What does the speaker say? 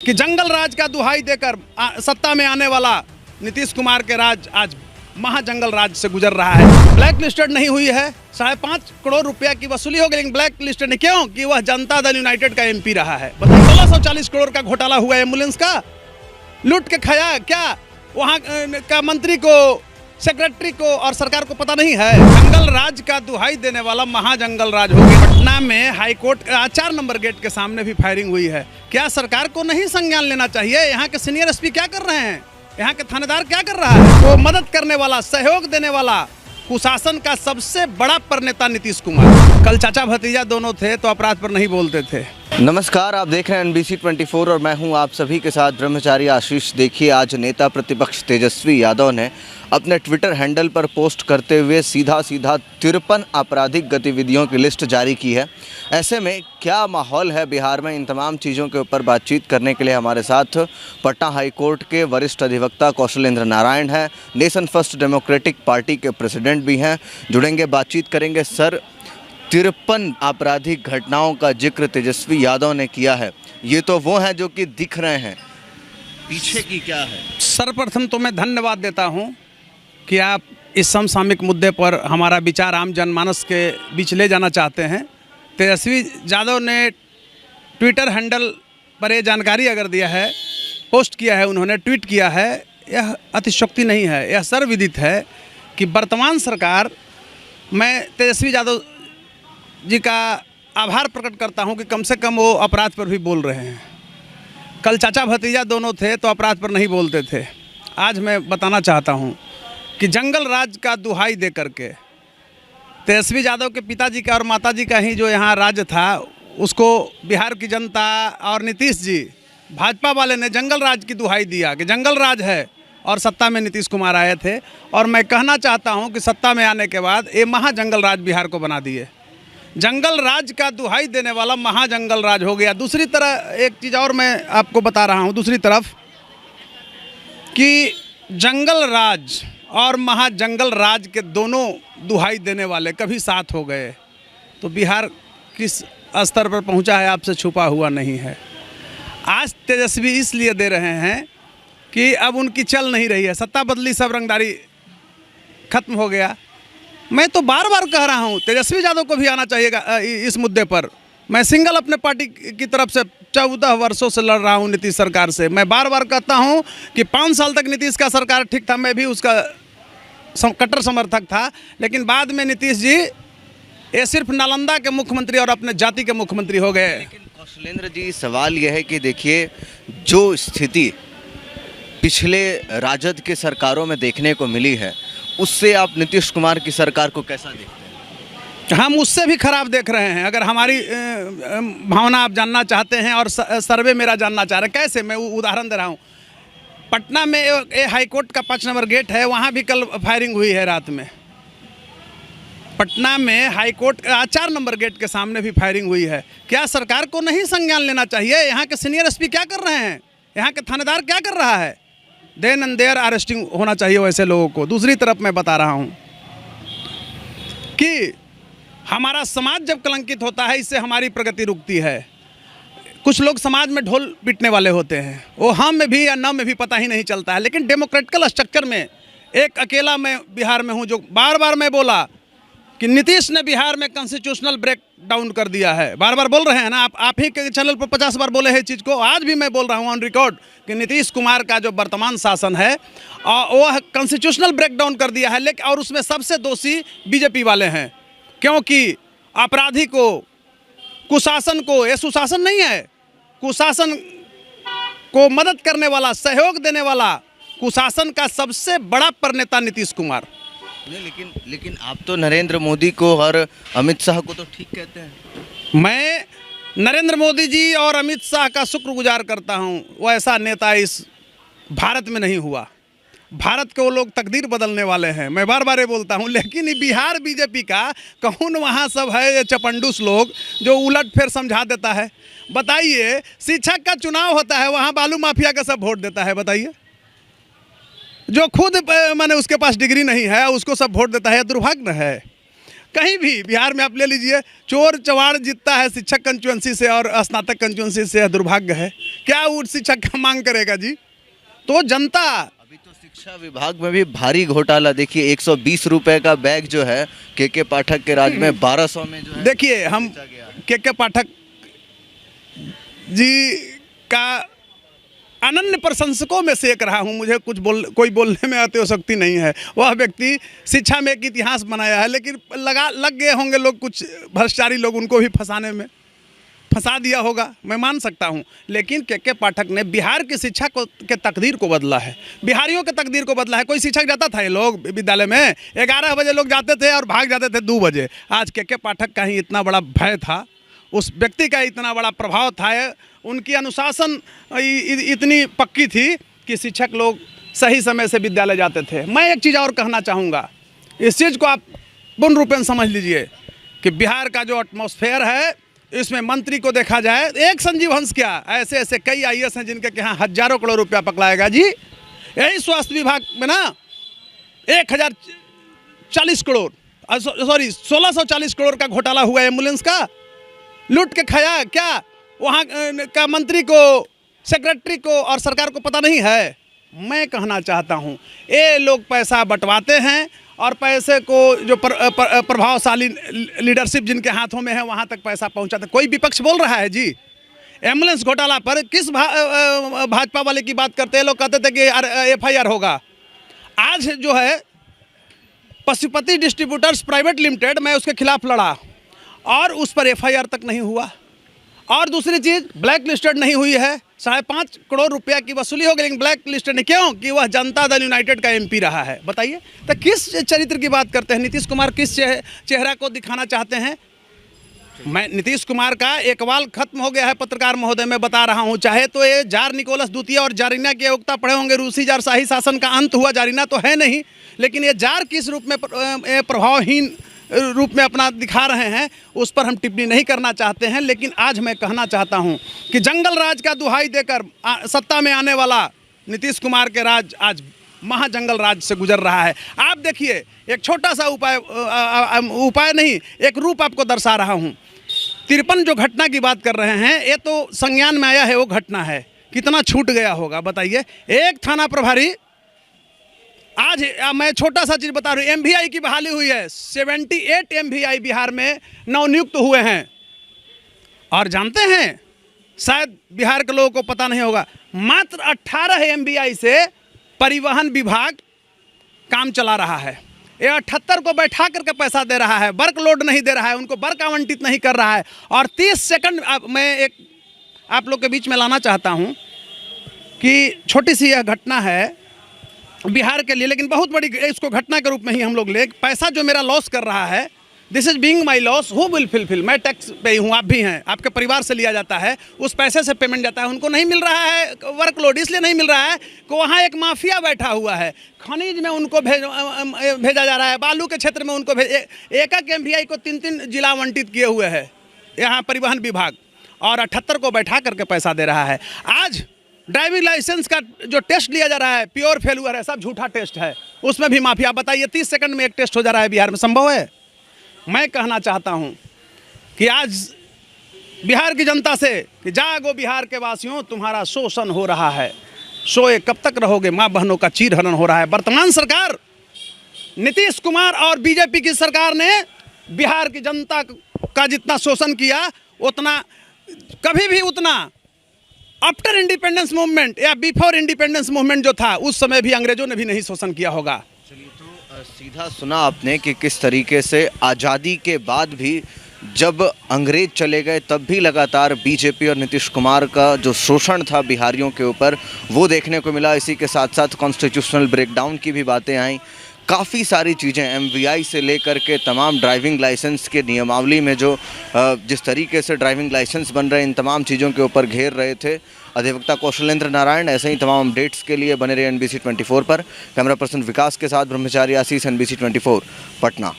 कि जंगल राज का दुहाई देकर सत्ता में आने वाला नीतीश कुमार के राज आज महाजंगल राज से गुजर रहा है। ब्लैक लिस्टेड नहीं हुई है, 5.5 करोड़ रुपया की वसूली हो गई, लेकिन ब्लैक लिस्टेड नहीं। क्यों? कि वह जनता दल यूनाइटेड का एमपी रहा है। 1640 करोड़ का घोटाला हुआ एम्बुलेंस का, लूट के खाया क्या वहाँ का मंत्री को, सेक्रेटरी को और सरकार को पता नहीं है। जंगल राज का दुहाई देने वाला महाजंगल राज हो गया। पटना में हाईकोर्ट 4 नंबर गेट के सामने भी फायरिंग हुई है। क्या सरकार को नहीं संज्ञान लेना चाहिए? यहाँ के सीनियर एसपी क्या कर रहे हैं? यहाँ के थानेदार क्या कर रहा है? वो मदद करने वाला, सहयोग देने वाला कुशासन का सबसे बड़ा प्रणेता नीतीश कुमार। कल चाचा भतीजा दोनों थे तो अपराध पर नहीं बोलते थे। नमस्कार, आप देख रहे हैं NBC 24 और मैं हूं आप सभी के साथ ब्रह्मचारी आशीष। देखिए, आज नेता प्रतिपक्ष तेजस्वी यादव ने अपने ट्विटर हैंडल पर पोस्ट करते हुए सीधा 53 आपराधिक गतिविधियों की लिस्ट जारी की है। ऐसे में क्या माहौल है बिहार में, इन तमाम चीज़ों के ऊपर बातचीत करने के लिए हमारे साथ पटना हाई कोर्ट के वरिष्ठ अधिवक्ता कौशलेंद्र नारायण हैं, नेशन फर्स्ट डेमोक्रेटिक पार्टी के प्रेसिडेंट भी हैं। जुड़ेंगे, बातचीत करेंगे। सर, 53 आपराधिक घटनाओं का जिक्र तेजस्वी यादव ने किया है, ये तो वो हैं जो कि दिख रहे हैं, पीछे की क्या है? सर्वप्रथम तो मैं धन्यवाद देता हूं कि आप इस समसामयिक मुद्दे पर हमारा विचार आम जनमानस के बीच ले जाना चाहते हैं। तेजस्वी यादव ने ट्विटर हैंडल पर ये जानकारी अगर दिया है, पोस्ट किया है, उन्होंने ट्वीट किया है, यह अतिशयोक्ति नहीं है, यह सर्वविदित है कि वर्तमान सरकार, मैं तेजस्वी यादव जी का आभार प्रकट करता हूं कि कम से कम वो अपराध पर भी बोल रहे हैं। कल चाचा भतीजा दोनों थे तो अपराध पर नहीं बोलते थे। आज मैं बताना चाहता हूं कि जंगल राज का दुहाई दे करके तेजस्वी यादव के पिताजी का और माताजी का ही जो यहाँ राज्य था, उसको बिहार की जनता और नीतीश जी, भाजपा वाले ने जंगल राज की दुहाई दिया कि जंगल राज है, और सत्ता में नीतीश कुमार आए थे। और मैं कहना चाहता हूँ कि सत्ता में आने के बाद ये महाजंगल राज बिहार को बना दिए। जंगल राज का दुहाई देने वाला महाजंगल राज हो गया। दूसरी तरफ एक चीज़ और मैं आपको बता रहा हूँ, दूसरी तरफ कि जंगल राज और महाजंगल राज के दोनों दुहाई देने वाले कभी साथ हो गए तो बिहार किस स्तर पर पहुंचा है आपसे छुपा हुआ नहीं है। आज तेजस्वी इसलिए दे रहे हैं कि अब उनकी चल नहीं रही है, सत्ता बदली, सब रंगदारी खत्म हो गया। मैं तो बार बार कह रहा हूँ तेजस्वी यादव को भी आना चाहिएगा इस मुद्दे पर। मैं सिंगल अपने पार्टी की तरफ से 14 वर्षों से लड़ रहा हूँ नीतीश सरकार से। मैं बार बार कहता हूँ कि 5 साल तक नीतीश का सरकार ठीक था, मैं भी उसका कट्टर समर्थक था, लेकिन बाद में नीतीश जी ये सिर्फ नालंदा के मुख्यमंत्री और अपने जाति के मुख्यमंत्री हो गए। लेकिन कौशलेंद्र जी, सवाल यह है कि देखिए, जो स्थिति पिछले राजद के सरकारों में देखने को मिली है, उससे आप नीतीश कुमार की सरकार को कैसा देखते हैं? हम उससे भी खराब देख रहे हैं। अगर हमारी भावना आप जानना चाहते हैं और सर्वे मेरा जानना चाह रहे हैं, कैसे, मैं उदाहरण दे रहा हूँ। पटना में एक हाईकोर्ट का 5 नंबर गेट है, वहाँ भी कल फायरिंग हुई है रात में। पटना में हाईकोर्ट 4 नंबर गेट के सामने भी फायरिंग हुई है। क्या सरकार को नहीं संज्ञान लेना चाहिए? यहाँ के सीनियर एसपी क्या कर रहे हैं? यहाँ के थानेदार क्या कर रहा है? देन एंड देयर अरेस्टिंग होना चाहिए वैसे लोगों को। दूसरी तरफ मैं बता रहा हूँ कि हमारा समाज जब कलंकित होता है, इससे हमारी प्रगति रुकती है। कुछ लोग समाज में ढोल पीटने वाले होते हैं, वो हाँ में भी या न में भी पता ही नहीं चलता है। लेकिन डेमोक्रेटिकल स्ट्रक्चर में एक अकेला मैं बिहार में हूँ जो बार बार मैं बोला कि नीतीश ने बिहार में कॉन्स्टिट्यूशनल ब्रेक डाउन कर दिया है। बार बार बोल रहे हैं ना आप ही के चैनल पर 50 बार बोले हैं इस चीज़ को। आज भी मैं बोल रहा हूँ ऑन रिकॉर्ड कि नीतीश कुमार का जो वर्तमान शासन है वह कॉन्स्टिट्यूशनल ब्रेक डाउन कर दिया है। लेकिन और उसमें सबसे दोषी बीजेपी वाले हैं, क्योंकि अपराधी को, कुशासन को, ये सुशासन नहीं है, कुशासन को मदद करने वाला, सहयोग देने वाला कुशासन का सबसे बड़ा प्रणेता नीतीश कुमार। नहीं, लेकिन आप तो नरेंद्र मोदी को और अमित शाह को तो ठीक कहते हैं। मैं नरेंद्र मोदी जी और अमित शाह का शुक्रगुजार करता हूं। वो ऐसा नेता इस भारत में नहीं हुआ। भारत के वो लोग तकदीर बदलने वाले हैं, मैं बार बार ये बोलता हूं। लेकिन बिहार बीजेपी का कौन वहाँ सब है ये चपंडूस लोग जो उलट फेर समझा देता है? बताइए, शिक्षक का चुनाव होता है, वहाँ बालू माफिया का सब वोट देता है। बताइए, जो खुद माने उसके पास डिग्री नहीं है उसको सब वोट देता है, दुर्भाग्य है। कहीं भी बिहार में आप ले लीजिए, चोर चवाड़ जीतता है शिक्षक कंस्टिट्यूएंसी से और स्नातक कंस्टिट्यूएंसी से, दुर्भाग्य है। क्या वो शिक्षक का मांग करेगा जी? तो जनता, अभी तो शिक्षा विभाग में भी भारी घोटाला, देखिए 120 रुपए का बैग जो है के पाठक के राज में 1200 में जो है, देखिए हम के पाठक जी का अनन्य प्रशंसकों में से एक रहा हूँ। मुझे कोई बोलने में अतिशयोक्ति नहीं है। वह व्यक्ति शिक्षा में एक इतिहास बनाया है, लेकिन लग गए होंगे लोग, कुछ भ्रष्टाचारी लोग उनको भी फंसाने में फंसा दिया होगा, मैं मान सकता हूँ। लेकिन के पाठक ने बिहार की शिक्षा के तकदीर को बदला है, बिहारियों के तकदीर को बदला है। कोई शिक्षक जाता था, ये लोग विद्यालय में 11 बजे लोग जाते थे और भाग जाते थे 2 बजे। आज के पाठक का ही इतना बड़ा भय था, उस व्यक्ति का इतना बड़ा प्रभाव था, उनकी अनुशासन इतनी पक्की थी कि शिक्षक लोग सही समय से विद्यालय जाते थे। मैं एक चीज़ और कहना चाहूँगा, इस चीज़ को आप पूर्ण रूपेण समझ लीजिए कि बिहार का जो एटमॉस्फेयर है, इसमें मंत्री को देखा जाए, एक संजीव हंस क्या, ऐसे ऐसे कई IAS हैं जिनके यहाँ हजारों करोड़ रुपया पकड़ाएगा जी। यही स्वास्थ्य विभाग में ना 1040 करोड़, सॉरी 1640 करोड़ का घोटाला हुआ है, एम्बुलेंस का लूट के खाया। क्या वहाँ का मंत्री को, सेक्रेटरी को और सरकार को पता नहीं है? मैं कहना चाहता हूँ, ये लोग पैसा बंटवाते हैं और पैसे को जो प्रभावशाली लीडरशिप जिनके हाथों में है वहाँ तक पैसा पहुँचाते। कोई विपक्ष बोल रहा है जी एम्बुलेंस घोटाला पर, किस भाजपा वाले की बात करते हैं? लोग कहते थे कि FIR होगा। आज जो है पशुपति डिस्ट्रीब्यूटर्स प्राइवेट लिमिटेड, मैं उसके खिलाफ लड़ा और उस पर FIR तक नहीं हुआ। और दूसरी चीज़, ब्लैक लिस्टेड नहीं हुई है, 5.5 करोड़ रुपया की वसूली हो गई, लेकिन ब्लैक लिस्टेड नहीं। क्यों? कि वह जनता दल यूनाइटेड का MP रहा है। बताइए तो किस चरित्र की बात करते हैं? नीतीश कुमार किस चेहरा को दिखाना चाहते हैं? मैं नीतीश कुमार का एकवाल खत्म हो गया है पत्रकार महोदय, मैं बता रहा हूँ। चाहे तो ये जार निकोलस द्वितीय और जारीना की अयोग्यता पढ़े होंगे, रूसी जार शाही शासन का अंत हुआ, जारीना तो है नहीं, लेकिन ये जार किस रूप में प्रभावहीन रूप में अपना दिखा रहे हैं, उस पर हम टिप्पणी नहीं करना चाहते हैं। लेकिन आज मैं कहना चाहता हूं कि जंगल राज का दुहाई देकर सत्ता में आने वाला नीतीश कुमार के राज आज महाजंगल राज से गुजर रहा है। आप देखिए, एक छोटा सा उपाय नहीं, एक रूप आपको दर्शा रहा हूं। 53 जो घटना की बात कर रहे हैं, ये तो संज्ञान में आया है, वो घटना है, कितना छूट गया होगा बताइए। एक थाना प्रभारी, आज मैं छोटा सा चीज़ बता रहा हूँ, MVI की बहाली हुई है, 78 MVI बिहार में नवनियुक्त हुए हैं। और जानते हैं, शायद बिहार के लोगों को पता नहीं होगा, मात्र 18 MVI से परिवहन विभाग काम चला रहा है। ये 78 को बैठा करके पैसा दे रहा है, वर्क लोड नहीं दे रहा है, उनको वर्क आवंटित नहीं कर रहा है। और 30 सेकंड मैं एक आप लोग के बीच में लाना चाहता हूँ कि छोटी सी यह घटना है बिहार के लिए, लेकिन बहुत बड़ी, इसको घटना के रूप में ही हम लोग ले। पैसा जो मेरा लॉस कर रहा है, this is being my loss, who will fulfil? मैं टैक्स पे हूँ, आप भी हैं, आपके परिवार से लिया जाता है, उस पैसे से पेमेंट जाता है, उनको नहीं मिल रहा है वर्कलोड, इसलिए नहीं मिल रहा है कि वहाँ एक माफिया बैठा हुआ है। खनिज में उनको भेजा जा रहा है, बालू के क्षेत्र में उनको एक MVI को 3 जिला आवंटित किए हुए है यहाँ परिवहन विभाग, और 78 को बैठा करके पैसा दे रहा है। आज ड्राइविंग लाइसेंस का जो टेस्ट लिया जा रहा है, प्योर फेलुअर है, सब झूठा टेस्ट है, उसमें भी माफिया। बताइए 30 सेकंड में एक टेस्ट हो जा रहा है बिहार में, संभव है? मैं कहना चाहता हूं कि आज बिहार की जनता से कि जागो बिहार के वासियों, तुम्हारा शोषण हो रहा है, सोए कब तक रहोगे, माँ बहनों का चीरहरण हो रहा है। वर्तमान सरकार नीतीश कुमार और BJP की सरकार ने बिहार की जनता का जितना शोषण किया, उतना कभी भी उतना आफ्टर इंडिपेंडेंस मूवमेंट या बिफोर इंडिपेंडेंस मूवमेंट जो था, उस समय भी अंग्रेजों ने भी नहीं शोषण किया होगा। चलिए, तो सीधा सुना आपने कि किस तरीके से आज़ादी के बाद भी जब अंग्रेज चले गए तब भी लगातार BJP और नीतीश कुमार का जो शोषण था बिहारियों के ऊपर, वो देखने को मिला। इसी के साथ साथ कॉन्स्टिट्यूशनल ब्रेकडाउन की भी बातें आई, काफ़ी सारी चीज़ें MVI से लेकर के तमाम ड्राइविंग लाइसेंस के नियमावली में जो जिस तरीके से ड्राइविंग लाइसेंस बन रहे, इन तमाम चीज़ों के ऊपर घेर रहे थे अधिवक्ता कौशलेंद्र नारायण। ऐसे ही तमाम अपडेट्स के लिए बने रहे NBC 24 पर। कैमरा पर्सन विकास के साथ ब्रह्मचारी आशीष, NBC 24 पटना।